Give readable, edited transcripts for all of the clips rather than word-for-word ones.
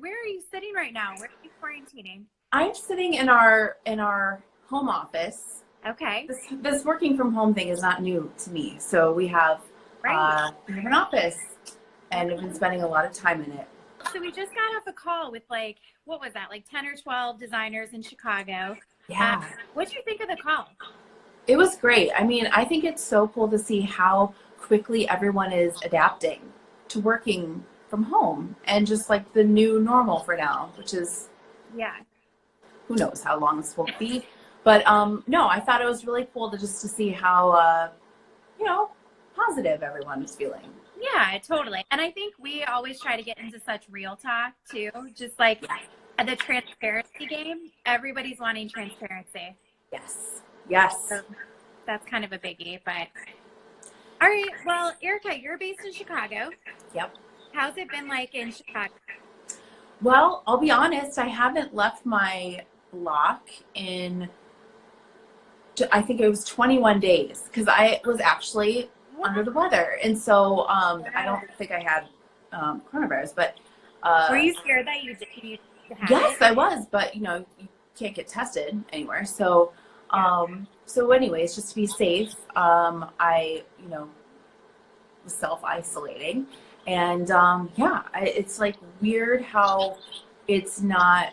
Where are you sitting right now? Where are you quarantining? I'm sitting in our home office. Okay. This working from home thing is not new to me. So we have an office, and we've been spending a lot of time in it. So we just got off a call with like, what was that? Like 10 or 12 designers in Chicago. Yeah. What did you think of the call? It was great. I mean, I think it's so cool to see how quickly everyone is adapting to working from home and just like the new normal for now, which is, who knows how long this will be. But no, I thought it was really cool to see how, positive everyone is feeling. Yeah, totally. And I think we always try to get into such real talk too, just like the transparency game. Everybody's wanting transparency. Yes. So that's kind of a biggie, but all right. Well, Erika, you're based in Chicago. Yep. How's it been like in Chicago? Well, I'll be honest, I haven't left my block in, I think it was 21 days because I was actually under the weather. And so I don't think I had coronavirus, but were you scared that you had yes, it? I was, but you can't get tested anywhere. So so anyways, just to be safe, I was self-isolating, and it's like weird how it's not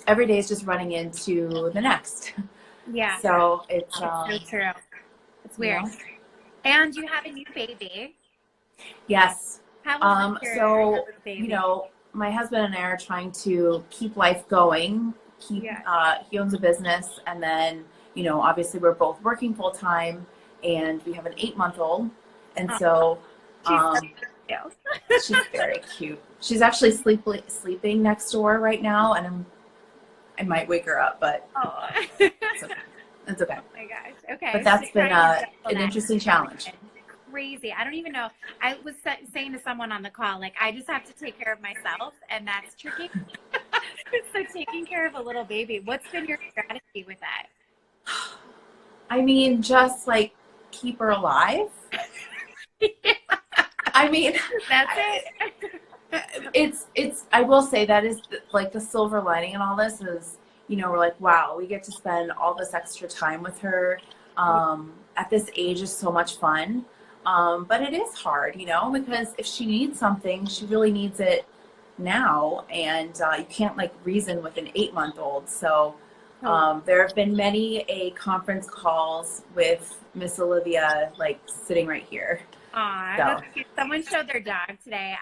every day is just running into the next. Yeah. So it's so true. It's weird. And you have a new baby. Yes. How so baby? My husband and I are trying to keep life going. He owns a business, and then obviously we're both working full time, and we have an 8-month-old, and so she's very cute. She's actually sleeping next door right now, and I might wake her up, but it's okay. It's okay. Oh my gosh. Okay. But that's been an interesting challenge. Crazy. I don't even know. I was saying to someone on the call, like, I just have to take care of myself, and that's tricky. So taking care of a little baby, what's been your strategy with that? I mean, just like keep her alive. I mean, that's it. It's I will say that is like the silver lining in all this is, we're like, wow, we get to spend all this extra time with her. At this age is so much fun. But it is hard, because if she needs something, she really needs it now. And you can't like reason with an 8-month-old. So there have been many conference calls with Miss Olivia, like sitting right here. Aw, so. That's cute. Someone showed their dog today.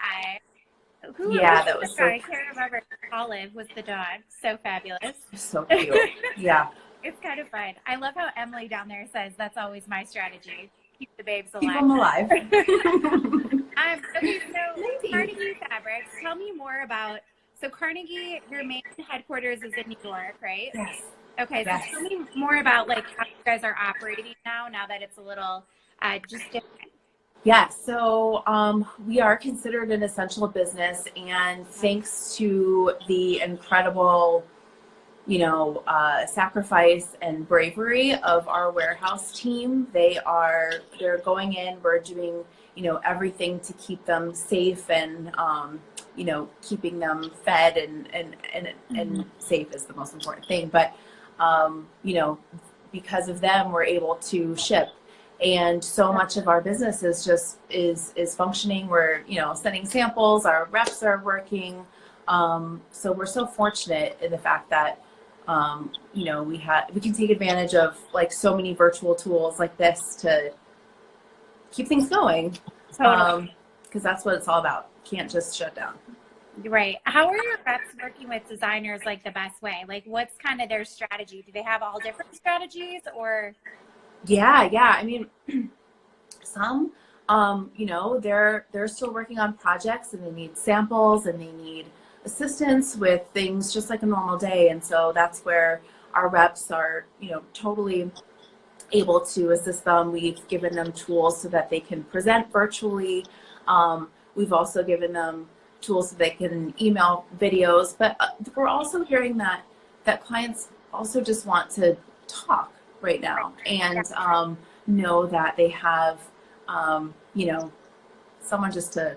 That was so I can't remember. Olive was the dog. So fabulous. So cute. Yeah. It's kind of fun. I love how Emily down there says that's always my strategy. Keep the babes alive. Keep them alive. Okay, so Carnegie Fabrics, tell me more about, so Carnegie, your main headquarters is in New York, right? Yes. Okay, so tell me more about like how you guys are operating now that it's a little just different. Yeah, so we are considered an essential business, and thanks to the incredible, sacrifice and bravery of our warehouse team, they're going in, we're doing, everything to keep them safe and, keeping them fed and safe is the most important thing. But, because of them, we're able to ship. And so much of our business is functioning. We're, sending samples, our reps are working. So we're so fortunate in the fact that, we can take advantage of like so many virtual tools like this to keep things going. Totally. Because that's what it's all about. Can't just shut down. Right. How are your reps working with designers like the best way? Like what's kind of their strategy? Do they have all different strategies or? Yeah. I mean, some, they're still working on projects and they need samples and they need assistance with things just like a normal day. And so that's where our reps are, totally able to assist them. We've given them tools so that they can present virtually. We've also given them tools so they can email videos, but we're also hearing that clients also just want to talk right now and know that they have, someone just to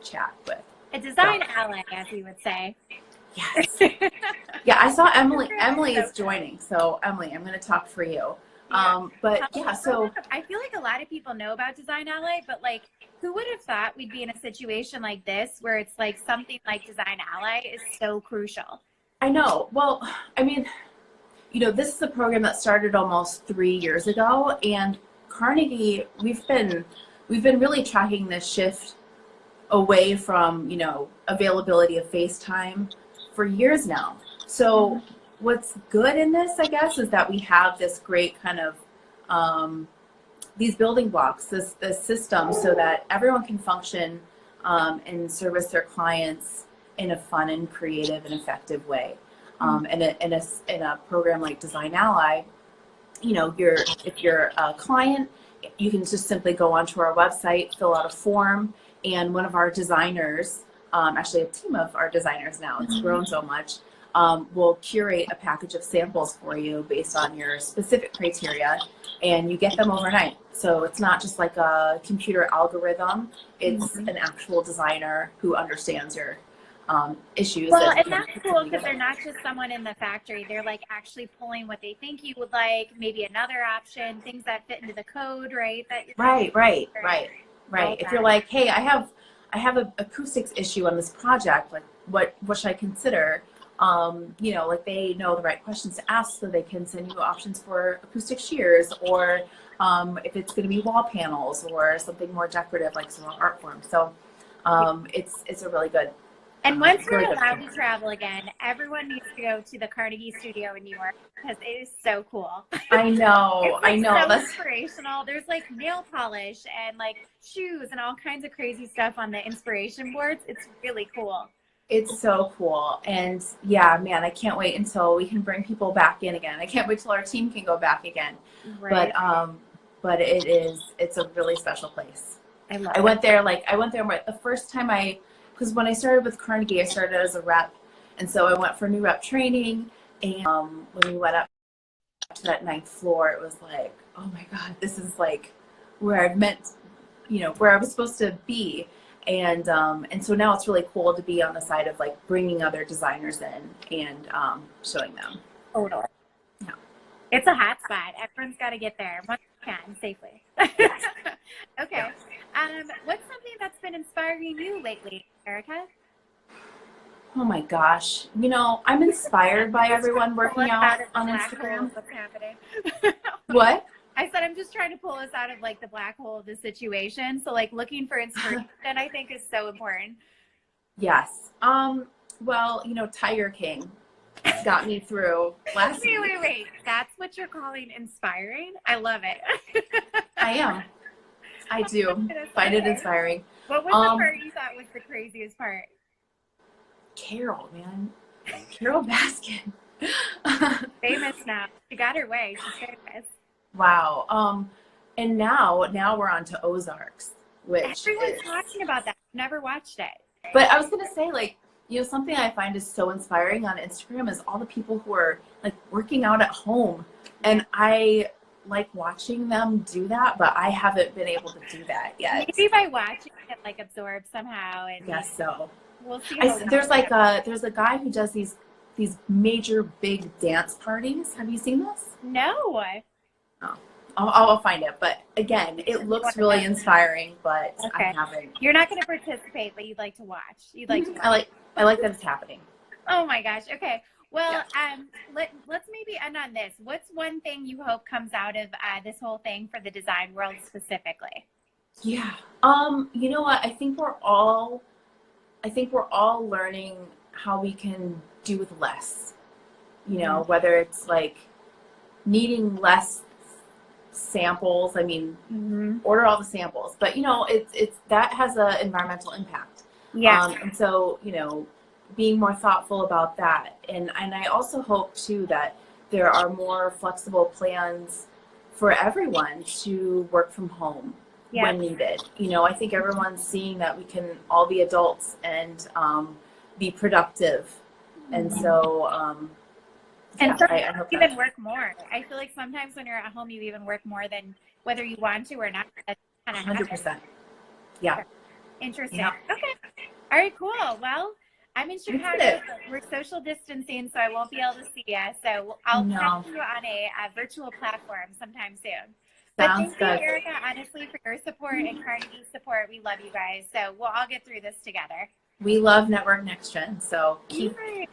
chat with. A design ally, as we would say. Yes. Yeah, I saw Emily. Emily is joining. So Emily, I'm going to talk for you. Yeah. But yeah, so I feel like a lot of people know about Design Ally, but like, who would have thought we'd be in a situation like this where it's like something like Design Ally is so crucial? I know. Well, I mean, this is a program that started almost 3 years ago, and Carnegie, we've been really tracking this shift away from, availability of FaceTime for years now. So what's good in this, I guess, is that we have this great kind of these building blocks, this system, so that everyone can function and service their clients in a fun and creative and effective way. In a program like Design Ally, if you're a client, you can just simply go onto our website, fill out a form, and one of our designers, actually a team of our designers now, it's grown so much, will curate a package of samples for you based on your specific criteria, and you get them overnight. So it's not just like a computer algorithm, it's an actual designer who understands your issues. Well, and that's cool because they're not just someone in the factory. They're like actually pulling what they think you would like, maybe another option, things that fit into the code, right? Right. If you're like, hey, I have an acoustics issue on this project, like what should I consider? Like they know the right questions to ask, so they can send you options for acoustic shears, or if it's going to be wall panels or something more decorative like some art forms. So it's a really good. And once we're allowed to travel again, everyone needs to go to the Carnegie studio in New York because it is so cool. I know. It's like so inspirational. There's like nail polish and like shoes and all kinds of crazy stuff on the inspiration boards. It's really cool. It's so cool. And yeah, man, I can't wait until we can bring people back in again. I can't wait till our team can go back again. Right. But it's a really special place. I went there the first time because when I started with Carnegie, I started as a rep. And so I went for new rep training. And when we went up to that 9th floor, it was like, oh my God, this is like where where I was supposed to be. And so now it's really cool to be on the side of like bringing other designers in and showing them. Totally. Yeah. It's a hot spot. Everyone's got to get there once you can safely. Yes. Okay. What's something that's been inspiring you lately, Erika? Oh my gosh. I'm inspired by everyone working out on Instagram. What's happening? What? I said I'm just trying to pull us out of like the black hole of the situation. So like looking for inspiration, I think, is so important. Yes. Well, Tiger King got me through last week. Wait. That's what you're calling inspiring? I love it. I am. I do find it inspiring. What was the part you thought was the craziest part? Carol, man. Carol Baskin. Famous now. She got her way. She's famous. Wow. And now we're on to Ozarks, which everyone's talking about that. I've never watched it. But I was gonna say, like, something I find is so inspiring on Instagram is all the people who are like working out at home, and I like watching them do that, but I haven't been able to do that yet. Maybe by watching it, like, absorb somehow, and yes, so we'll see. There's a guy who does these major big dance parties. Have you seen this? No. Oh, I'll find it. But again, it looks really inspiring, but I haven't. You're not going to participate, but you'd like to watch. You'd like to watch. I like that it's happening. Oh my gosh. Okay. Well, let's maybe end on this. What's one thing you hope comes out of this whole thing for the design world specifically? Yeah. You know what? I think we're all learning how we can do with less. Whether it's like needing less samples. I mean, order all the samples, but it's that has an environmental impact. Yeah. And so, being more thoughtful about that. And I also hope too that there are more flexible plans for everyone to work from home when needed. I think everyone's seeing that we can all be adults and be productive. And so, I hope even work more. I feel like sometimes when you're at home, you even work more than whether you want to or not. That's kind of 100%. Yeah. Interesting. Yeah. Okay. All right, cool. Well, I'm in We did Chicago. it. But we're social distancing, so I won't be able to see you. So I'll No. catch you on a virtual platform sometime soon. But Sounds thank you, good. Erika, honestly, for your support and Carnegie's support. We love you guys. So we'll all get through this together. We love Network Next Gen, so keep Yay.